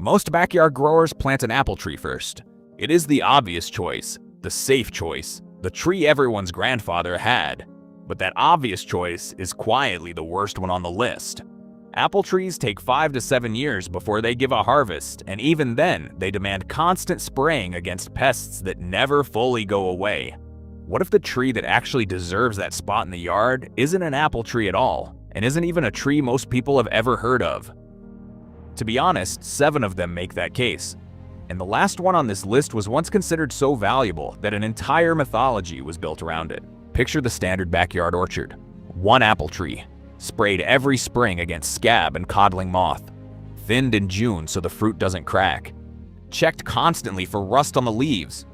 Most backyard growers plant an apple tree first. It is the obvious choice, the safe choice, the tree everyone's grandfather had. But that obvious choice is quietly the worst one on the list. Apple trees take 5 to 7 years before they give a harvest, and even then, they demand constant spraying against pests that never fully go away. What if the tree that actually deserves that spot in the yard isn't an apple tree at all, and isn't even a tree most people have ever heard of? To be honest, 7 of them make that case. And the last one on this list was once considered so valuable that an entire mythology was built around it. Picture the standard backyard orchard. One apple tree, sprayed every spring against scab and codling moth, thinned in June so the fruit doesn't crack, checked constantly for rust on the leaves,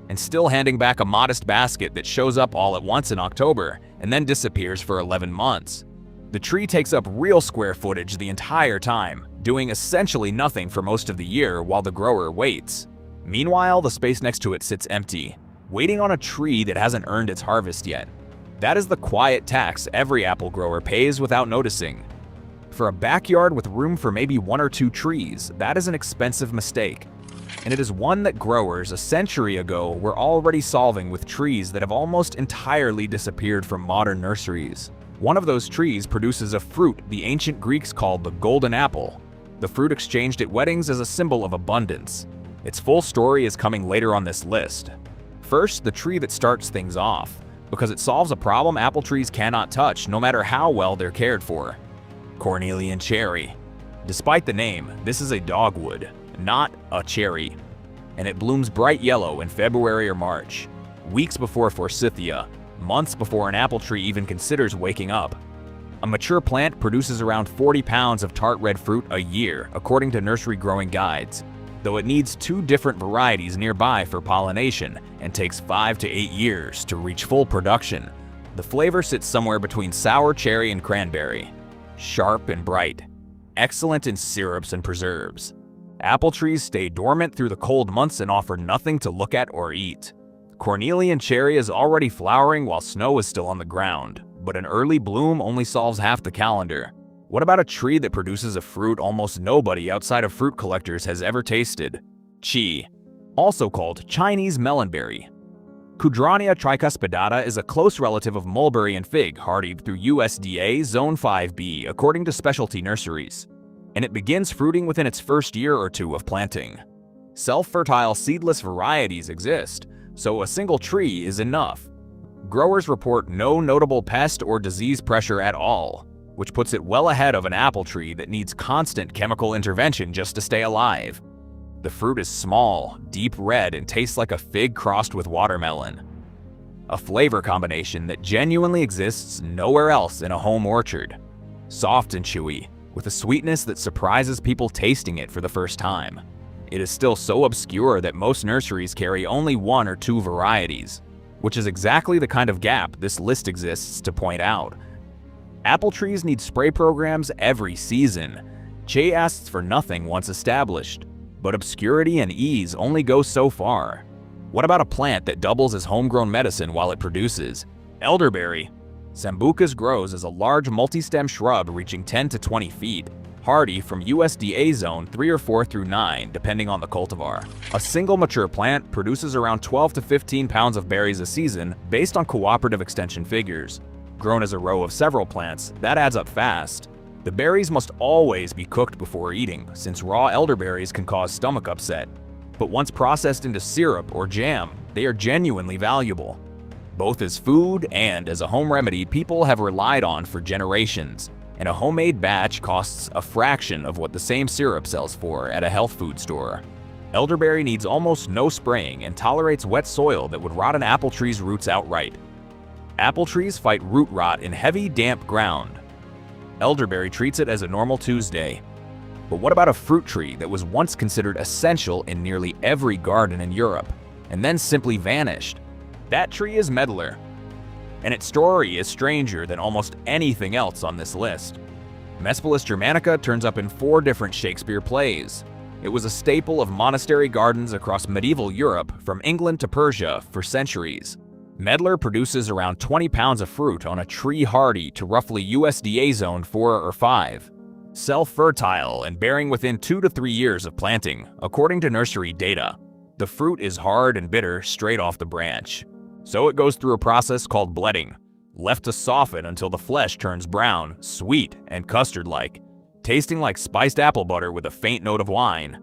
and still handing back a modest basket that shows up all at once in October and then disappears for 11 months. The tree takes up real square footage the entire time, doing essentially nothing for most of the year while the grower waits. Meanwhile, the space next to it sits empty, waiting on a tree that hasn't earned its harvest yet. That is the quiet tax every apple grower pays without noticing. For a backyard with room for maybe 1 or 2 trees, that is an expensive mistake. And it is one that growers a century ago were already solving with trees that have almost entirely disappeared from modern nurseries. One of those trees produces a fruit the ancient Greeks called the golden apple. The fruit exchanged at weddings is a symbol of abundance. Its full story is coming later on this list. First, the tree that starts things off, because it solves a problem apple trees cannot touch no matter how well they're cared for. Cornelian Cherry. Despite the name, this is a dogwood, not a cherry, and it blooms bright yellow in February or March, weeks before forsythia, months before an apple tree even considers waking up. A mature plant produces around 40 pounds of tart red fruit a year, according to nursery growing guides, though it needs 2 different varieties nearby for pollination and takes 5 to 8 years to reach full production. The flavor sits somewhere between sour cherry and cranberry, sharp and bright, excellent in syrups and preserves. Apple trees stay dormant through the cold months and offer nothing to look at or eat. Cornelian cherry is already flowering while snow is still on the ground, but an early bloom only solves half the calendar. What about a tree that produces a fruit almost nobody outside of fruit collectors has ever tasted? Chi, also called Chinese melonberry. Cudrania tricuspidata is a close relative of mulberry and fig, hardied through USDA Zone 5B according to specialty nurseries, and it begins fruiting within its first year or 2 of planting. Self-fertile seedless varieties exist, so a single tree is enough. Growers report no notable pest or disease pressure at all, which puts it well ahead of an apple tree that needs constant chemical intervention just to stay alive. The fruit is small, deep red, and tastes like a fig crossed with watermelon. A flavor combination that genuinely exists nowhere else in a home orchard. Soft and chewy, with a sweetness that surprises people tasting it for the first time. It is still so obscure that most nurseries carry only 1 or 2 varieties, which is exactly the kind of gap this list exists to point out. Apple trees need spray programs every season. Che asks for nothing once established, but obscurity and ease only go so far. What about a plant that doubles as homegrown medicine while it produces? Elderberry. Sambucus grows as a large multi-stem shrub reaching 10 to 20 feet, hardy from USDA zone 3 or 4 through 9 depending on the cultivar. A single mature plant produces around 12 to 15 pounds of berries a season based on cooperative extension figures. Grown as a row of several plants, that adds up fast. The berries must always be cooked before eating, since raw elderberries can cause stomach upset. But once processed into syrup or jam, they are genuinely valuable. Both as food and as a home remedy people have relied on for generations, and a homemade batch costs a fraction of what the same syrup sells for at a health food store. Elderberry needs almost no spraying and tolerates wet soil that would rot an apple tree's roots outright. Apple trees fight root rot in heavy, damp ground. Elderberry treats it as a normal Tuesday. But what about a fruit tree that was once considered essential in nearly every garden in Europe, and then simply vanished? That tree is Medlar, and its story is stranger than almost anything else on this list. Mespelis germanica turns up in 4 different Shakespeare plays. It was a staple of monastery gardens across medieval Europe from England to Persia for centuries. Medlar produces around 20 pounds of fruit on a tree hardy to roughly USDA zone 4 or 5. Self-fertile and bearing within 2 to 3 years of planting, according to nursery data. The fruit is hard and bitter straight off the branch. So it goes through a process called bledding, left to soften until the flesh turns brown, sweet, and custard-like, tasting like spiced apple butter with a faint note of wine.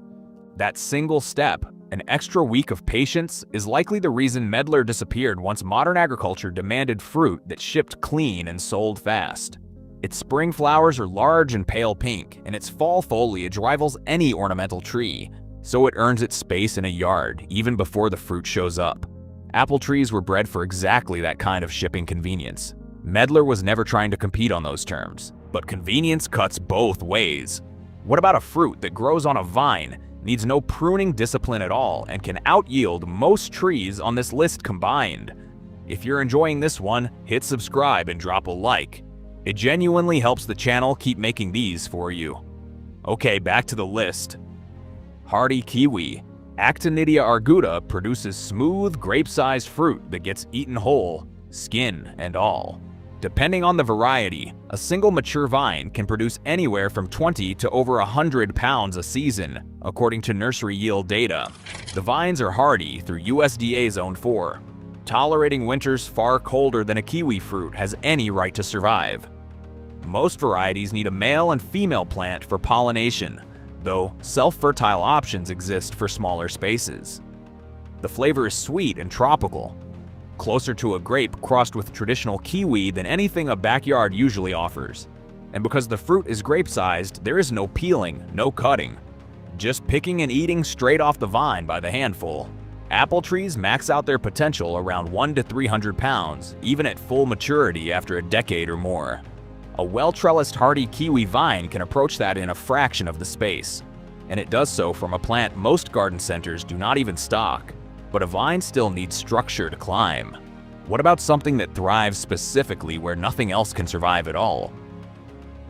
That single step, an extra week of patience, is likely the reason Medlar disappeared once modern agriculture demanded fruit that shipped clean and sold fast. Its spring flowers are large and pale pink, and its fall foliage rivals any ornamental tree, so it earns its space in a yard even before the fruit shows up. Apple trees were bred for exactly that kind of shipping convenience. Medlar was never trying to compete on those terms, but convenience cuts both ways. What about a fruit that grows on a vine, needs no pruning discipline at all, and can out-yield most trees on this list combined? If you're enjoying this one, hit subscribe and drop a like. It genuinely helps the channel keep making these for you. Okay, back to the list. Hardy kiwi. Actinidia arguta produces smooth, grape-sized fruit that gets eaten whole, skin and all. Depending on the variety, a single mature vine can produce anywhere from 20 to over 100 pounds a season, according to nursery yield data. The vines are hardy through USDA Zone 4. Tolerating winters far colder than a kiwi fruit has any right to survive. Most varieties need a male and female plant for pollination, though self-fertile options exist for smaller spaces. The flavor is sweet and tropical, closer to a grape crossed with traditional kiwi than anything a backyard usually offers. And because the fruit is grape-sized, there is no peeling, no cutting, just picking and eating straight off the vine by the handful. Apple trees max out their potential around 1 to 300 pounds, even at full maturity after a decade or more. A well-trellised hardy kiwi vine can approach that in a fraction of the space, and it does so from a plant most garden centers do not even stock. But a vine still needs structure to climb. What about something that thrives specifically where nothing else can survive at all?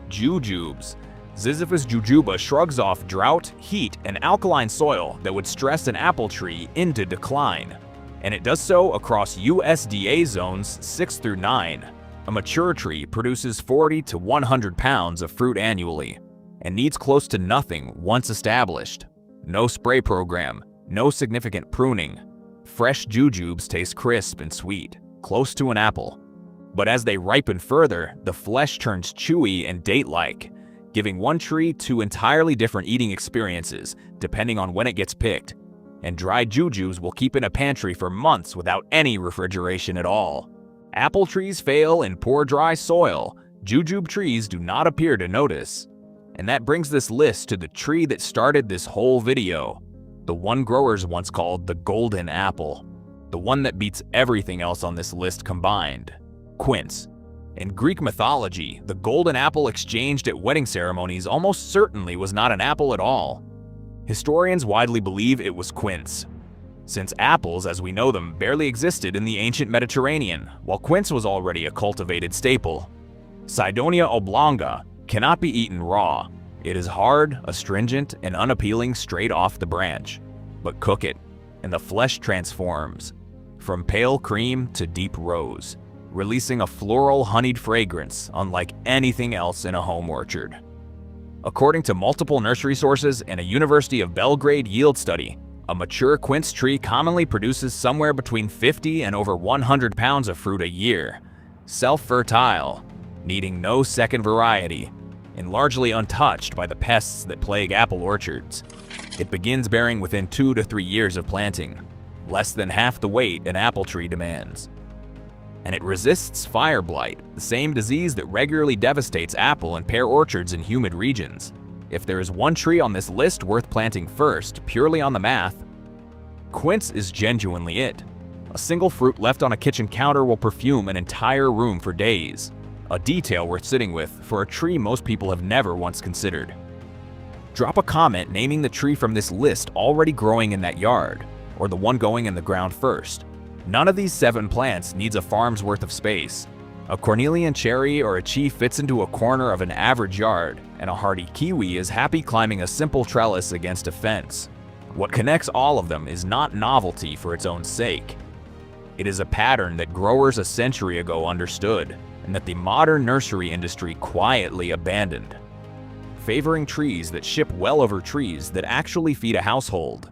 Jujubes. Ziziphus jujuba shrugs off drought, heat, and alkaline soil that would stress an apple tree into decline, and it does so across USDA zones 6 through 9. A mature tree produces 40 to 100 pounds of fruit annually, and needs close to nothing once established. No spray program, no significant pruning. Fresh jujubes taste crisp and sweet, close to an apple. But as they ripen further, the flesh turns chewy and date-like, giving one tree 2 entirely different eating experiences depending on when it gets picked. And dried jujubes will keep in a pantry for months without any refrigeration at all. Apple trees fail in poor dry soil. Jujube trees do not appear to notice. And that brings this list to the tree that started this whole video. The one growers once called the golden apple. The one that beats everything else on this list combined. Quince. In Greek mythology, the golden apple exchanged at wedding ceremonies almost certainly was not an apple at all. Historians widely believe it was quince, since apples as we know them barely existed in the ancient Mediterranean, while quince was already a cultivated staple. Cydonia oblonga cannot be eaten raw. It is hard, astringent, and unappealing straight off the branch. But cook it, and the flesh transforms, from pale cream to deep rose, releasing a floral honeyed fragrance unlike anything else in a home orchard. According to multiple nursery sources and a University of Belgrade yield study, a mature quince tree commonly produces somewhere between 50 and over 100 pounds of fruit a year, self-fertile, needing no second variety, and largely untouched by the pests that plague apple orchards. It begins bearing within 2 to 3 years of planting, less than half the weight an apple tree demands. And it resists fire blight, the same disease that regularly devastates apple and pear orchards in humid regions. If there is one tree on this list worth planting first, purely on the math, quince is genuinely it. A single fruit left on a kitchen counter will perfume an entire room for days. A detail worth sitting with for a tree most people have never once considered. Drop a comment naming the tree from this list already growing in that yard, or the one going in the ground first. None of these 7 plants needs a farm's worth of space. A Cornelian cherry or a chi fits into a corner of an average yard, and a hardy kiwi is happy climbing a simple trellis against a fence. What connects all of them is not novelty for its own sake. It is a pattern that growers a century ago understood, and that the modern nursery industry quietly abandoned. favoring trees that ship well over trees that actually feed a household.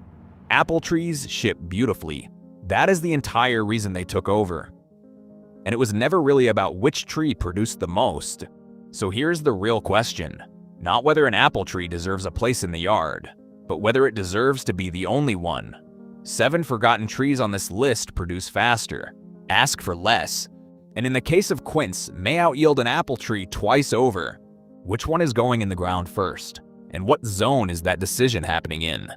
Apple trees ship beautifully. That is the entire reason they took over. And it was never really about which tree produced the most. So here's the real question. Not whether an apple tree deserves a place in the yard, but whether it deserves to be the only one. 7 forgotten trees on this list produce faster, ask for less, and in the case of quince, may outyield an apple tree twice over. Which one is going in the ground first? And what zone is that decision happening in?